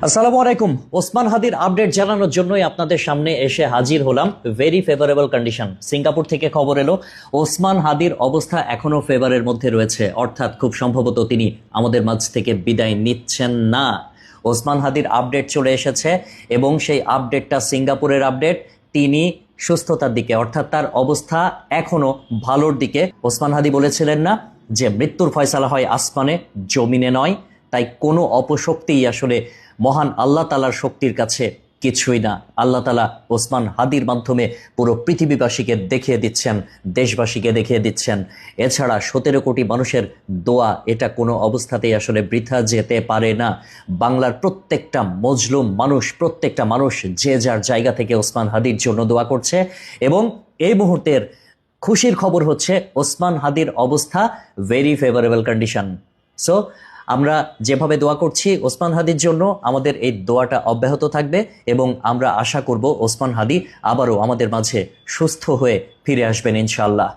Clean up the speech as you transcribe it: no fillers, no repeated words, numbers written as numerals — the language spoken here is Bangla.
আসসালামু আলাইকুম। ওসমান হাদির আপডেট জানানোর জন্যই আপনাদের সামনে এসে হাজির হলাম। Very favourable condition. সিঙ্গাপুর থেকে খবর এলো ওসমান হাদির অবস্থা এখনো ফেভারের মধ্যে রয়েছে, অর্থাৎ খুব সম্ভবত তিনি আমাদের মাঝ থেকে বিদায় নিচ্ছেন না। ওসমান হাদির আপডেট চলে এসেছে এবং সেই আপডেটটা সিঙ্গাপুরের আপডেট। তিনি সুস্থতার দিকে, অর্থাৎ তার অবস্থা এখনো ভালোর দিকে। ওসমান হাদি বলেছিলেন না যে মৃত্যুর ফয়সালা হয় আসমানে, জমিনে নয়। তাই কোনো অপশক্তিই আসলে মহান আল্লাহ তালার শক্তির কাছে কিছুই না। আল্লাহ তালা ওসমান হাদির মাধ্যমে পুরো পৃথিবীবাসীকে দেখিয়ে দিচ্ছেন, দেশবাসীকে দেখিয়ে দিচ্ছেন। এছাড়া 17 কোটি মানুষের দোয়া এটা কোনো অবস্থাতেই আসলে বৃথা যেতে পারে না। বাংলার প্রত্যেকটা মজলুম মানুষ, প্রত্যেকটা মানুষ যে যার জায়গা থেকে ওসমান হাদির জন্য দোয়া করছে। এবং এই মুহূর্তের খুশির খবর হচ্ছে ওসমান হাদির অবস্থা ভেরি ফেভারেবল কন্ডিশন। সো আমরা যেভাবে দোয়া করছি ওসমান হাদির জন্য, আমাদের এই দোয়াটা অব্যাহত থাকবে এবং আমরা আশা করব ওসমান হাদি আবারও আমাদের মাঝে সুস্থ হয়ে ফিরে আসবেন ইনশাআল্লাহ।